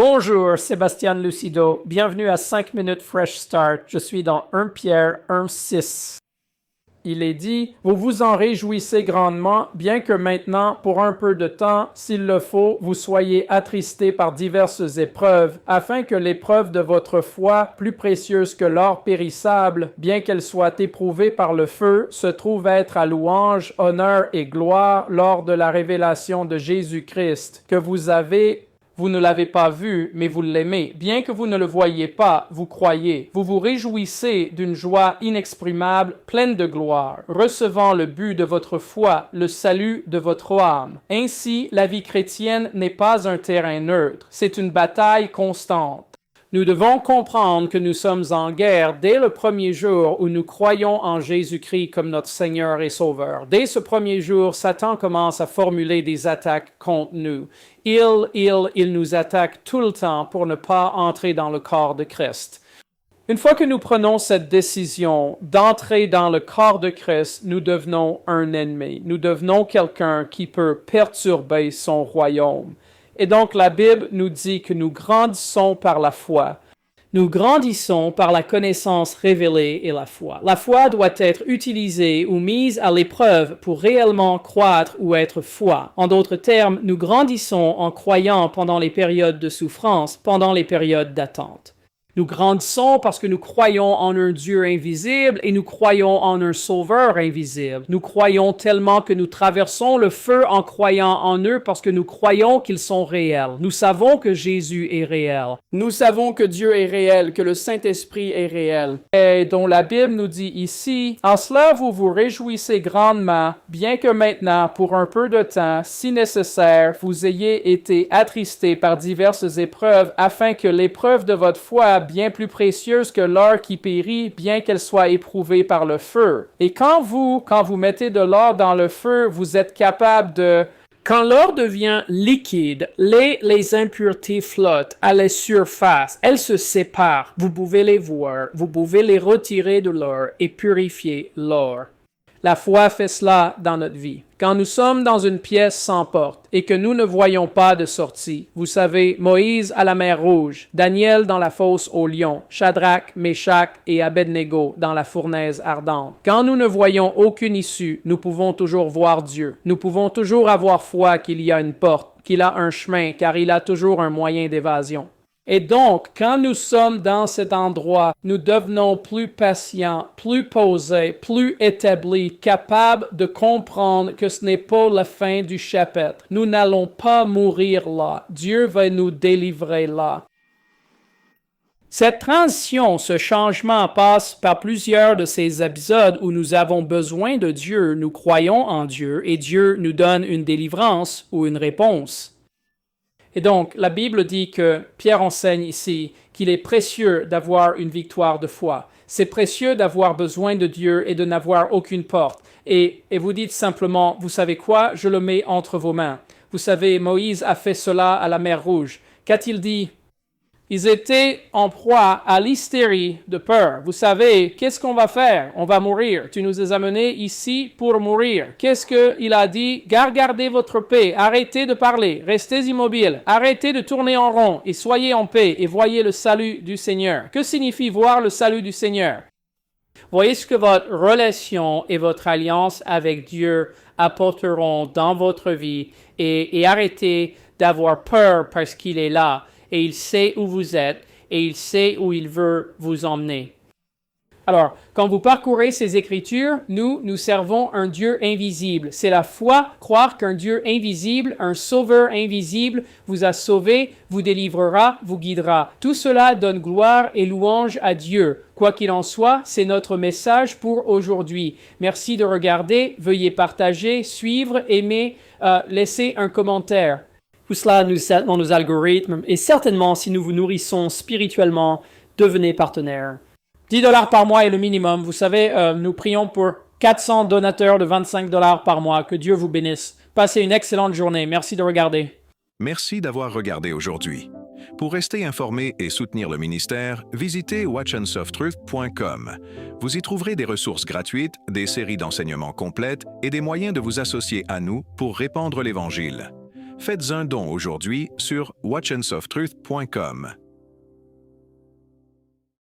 Bonjour, Sébastien Lucido. Bienvenue à 5 minutes Fresh Start. Je suis dans 1 Pierre 1,6. Il est dit, vous vous en réjouissez grandement, bien que maintenant, pour un peu de temps, s'il le faut, vous soyez attristés par diverses épreuves, afin que l'épreuve de votre foi, plus précieuse que l'or périssable, bien qu'elle soit éprouvée par le feu, se trouve être à louange, honneur et gloire lors de la révélation de Jésus-Christ, que vous ne l'avez pas vu, mais vous l'aimez. Bien que vous ne le voyiez pas, vous croyez. Vous vous réjouissez d'une joie inexprimable, pleine de gloire, recevant le but de votre foi, le salut de votre âme. Ainsi, la vie chrétienne n'est pas un terrain neutre, c'est une bataille constante. Nous devons comprendre que nous sommes en guerre dès le premier jour où nous croyons en Jésus-Christ comme notre Seigneur et Sauveur. Dès ce premier jour, Satan commence à formuler des attaques contre nous. Il nous attaque tout le temps pour ne pas entrer dans le corps de Christ. Une fois que nous prenons cette décision d'entrer dans le corps de Christ, nous devenons un ennemi. Nous devenons quelqu'un qui peut perturber son royaume. Et donc la Bible nous dit que nous grandissons par la foi. Nous grandissons par la connaissance révélée et la foi. La foi doit être utilisée ou mise à l'épreuve pour réellement croître ou être foi. En d'autres termes, nous grandissons en croyant pendant les périodes de souffrance, pendant les périodes d'attente. Nous grandissons parce que nous croyons en un Dieu invisible et nous croyons en un Sauveur invisible. Nous croyons tellement que nous traversons le feu en croyant en eux parce que nous croyons qu'ils sont réels. Nous savons que Jésus est réel. Nous savons que Dieu est réel, que le Saint-Esprit est réel. Et dont la Bible nous dit ici, « En cela vous vous réjouissez grandement, bien que maintenant, pour un peu de temps, si nécessaire, vous ayez été attristés par diverses épreuves, afin que l'épreuve de votre foi bien plus précieuse que l'or qui périt, bien qu'elle soit éprouvée par le feu. » Et quand vous mettez de l'or dans le feu, vous êtes capable de... Quand l'or devient liquide, les impuretés flottent à la surface. Elles se séparent. Vous pouvez les voir. Vous pouvez les retirer de l'or et purifier l'or. La foi fait cela dans notre vie. Quand nous sommes dans une pièce sans porte et que nous ne voyons pas de sortie, vous savez, Moïse à la mer Rouge, Daniel dans la fosse aux lions, Shadrach, Meshach et Abednego dans la fournaise ardente. Quand nous ne voyons aucune issue, nous pouvons toujours voir Dieu. Nous pouvons toujours avoir foi qu'il y a une porte, qu'il a un chemin, car il a toujours un moyen d'évasion. Et donc, quand nous sommes dans cet endroit, nous devenons plus patients, plus posés, plus établis, capables de comprendre que ce n'est pas la fin du chapitre. Nous n'allons pas mourir là. Dieu va nous délivrer là. Cette transition, ce changement passe par plusieurs de ces épisodes où nous avons besoin de Dieu, nous croyons en Dieu et Dieu nous donne une délivrance ou une réponse. Et donc, la Bible dit que Pierre enseigne ici qu'il est précieux d'avoir une victoire de foi. C'est précieux d'avoir besoin de Dieu et de n'avoir aucune porte. Et vous dites simplement, vous savez quoi, je le mets entre vos mains. Vous savez, Moïse a fait cela à la mer Rouge. Qu'a-t-il dit? Ils étaient en proie à l'hystérie de peur. Vous savez, qu'est-ce qu'on va faire? On va mourir. Tu nous as amenés ici pour mourir. Qu'est-ce qu'il a dit? Gardez votre paix. Arrêtez de parler. Restez immobiles. Arrêtez de tourner en rond et soyez en paix et voyez le salut du Seigneur. Que signifie voir le salut du Seigneur? Voyez ce que votre relation et votre alliance avec Dieu apporteront dans votre vie et arrêtez d'avoir peur parce qu'il est là. Et il sait où vous êtes, et il sait où il veut vous emmener. Alors, quand vous parcourez ces Écritures, nous servons un Dieu invisible. C'est la foi, croire qu'un Dieu invisible, un Sauveur invisible, vous a sauvé, vous délivrera, vous guidera. Tout cela donne gloire et louange à Dieu. Quoi qu'il en soit, c'est notre message pour aujourd'hui. Merci de regarder, veuillez partager, suivre, aimer, laisser un commentaire. Tout cela nous aide dans nos algorithmes et certainement, si nous vous nourrissons spirituellement, devenez partenaires. 10 $ par mois est le minimum. Vous savez, nous prions pour 400 donateurs de 25 $ par mois. Que Dieu vous bénisse. Passez une excellente journée. Merci de regarder. Merci d'avoir regardé aujourd'hui. Pour rester informé et soutenir le ministère, visitez watchandsofttruth.com. Vous y trouverez des ressources gratuites, des séries d'enseignements complètes et des moyens de vous associer à nous pour répandre l'Évangile. faites un don aujourd'hui sur watchandsofttruth.com.